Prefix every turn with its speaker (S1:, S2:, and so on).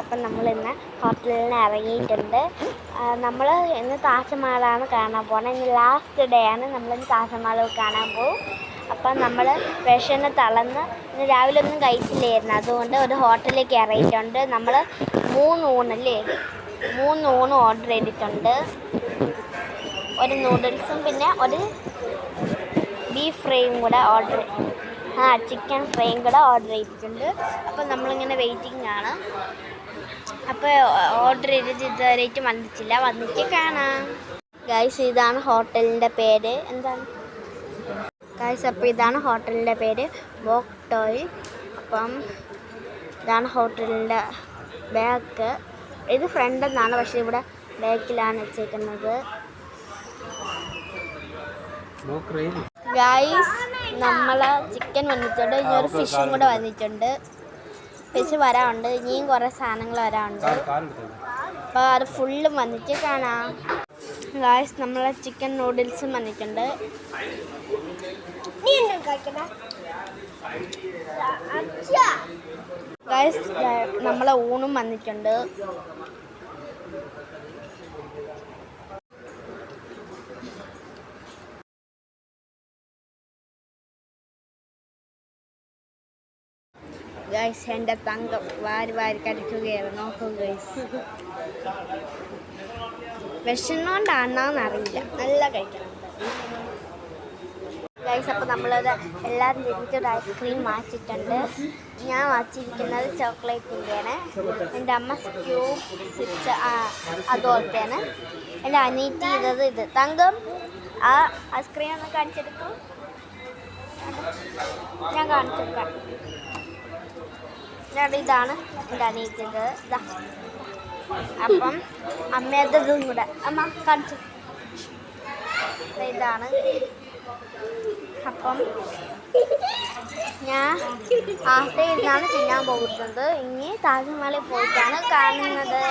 S1: അപ്പം നമ്മൾ ഇന്ന് ഹോട്ടലിൽ നിന്ന് ഇറങ്ങിയിട്ടുണ്ട്. നമ്മൾ ഇന്ന് താജ്മഹലാണ് കാണാൻ പോകുന്നത്. ഇന്ന് ലാസ്റ്റ് ഡേ ആണ്. നമ്മളിന്ന് താജ്മഹൽ കാണാൻ പോകും. അപ്പം നമ്മൾ വിശന്ന് തളർന്ന് ഇന്ന് രാവിലെ ഒന്നും കഴിച്ചില്ലായിരുന്നു. അതുകൊണ്ട് ഒരു ഹോട്ടലിലേക്ക് ഇറങ്ങിയിട്ടുണ്ട്. നമ്മൾ 3 ഊണ് ഓർഡർ ചെയ്തിട്ടുണ്ട്. ഒരു നൂഡിൽസും പിന്നെ ഒരു ബീഫ് ഫ്രൈയും കൂടെ ചിക്കൻ ഫ്രൈയും കൂടെ ഓർഡർ ചെയ്തിട്ടുണ്ട്. അപ്പം നമ്മളിങ്ങനെ വെയിറ്റിംഗ് ആണ്. അപ്പോൾ ഓർഡർ ചെയ്തിട്ട് ഇതുവരെയായിട്ട് വന്നിട്ടില്ല. വന്നിട്ട് കാണാം. ഗൈസ്, ഇതാണ് ഹോട്ടലിൻ്റെ പേര്. എന്താണ് ഗൈസ്? അപ്പോൾ ഇതാണ് ഹോട്ടലിൻ്റെ പേര്, ബോക്ടോയ്. അപ്പം ഇതാണ് ഹോട്ടലിൻ്റെ ബാക്ക്. ഇത് ഫ്രണ്ട് എന്നാണ്, പക്ഷേ ഇവിടെ ബാക്കിലാണ് വെച്ചേക്കുന്നത്. ഗൈസ്, നമ്മളെ ചിക്കൻ വന്നിട്ടുണ്ട്. ഇനി ഒരു ഫിഷും കൂടെ വന്നിട്ടുണ്ട്. ഫിഷ് വരാറുണ്ട്. ഇനിയും കുറേ സാധനങ്ങൾ വരാറുണ്ട്. അപ്പോൾ അത് ഫുള്ളും വന്നിട്ട് കാണാം. ഗൈസ്, നമ്മളെ ചിക്കൻ നൂഡിൽസും വന്നിട്ടുണ്ട്. ഗൈസ്, നമ്മളെ ഊണും വന്നിട്ടുണ്ട്. ഗൈസ്, എൻ്റെ തങ്കം വാരി കഴിക്കുകയാണ്. നോക്കൂ ഗൈസ്, വിഷമോണ്ടാണെന്നറിയില്ല, നല്ല കഴിക്കണം ഗൈസ്. അപ്പോൾ നമ്മളത് എല്ലാവരും തിരിച്ചൊരു ഐസ്ക്രീം വാങ്ങിച്ചിട്ടുണ്ട്. ഞാൻ വാങ്ങിച്ചിരിക്കുന്നത് ചോക്ലേറ്റിൻ്റെയാണ്. എൻ്റെ അമ്മ ക്യൂബ് സിപ്സ് അതുപോലത്തെയാണ്. എൻ്റെ അനിയത്തി ഇത് തങ്കം ആ ഐസ്ക്രീം ഒന്ന് കാണിച്ചെടുക്കും. ഞാൻ കാണിച്ചെടുക്കാം. ഇതാണ് എൻ്റെ അനിയത്തിയത്. അപ്പം അമ്മയതും കൂടെ അമ്മ കാണിച്ചു. ഇതാണ്. അപ്പം ഞാൻ ആദ്യം ഇരുന്നാണ് തിന്നാൻ പോകുന്നത്. ഇനി താജ്മഹലിൽ പോയിട്ടാണ് കാണുന്നത്.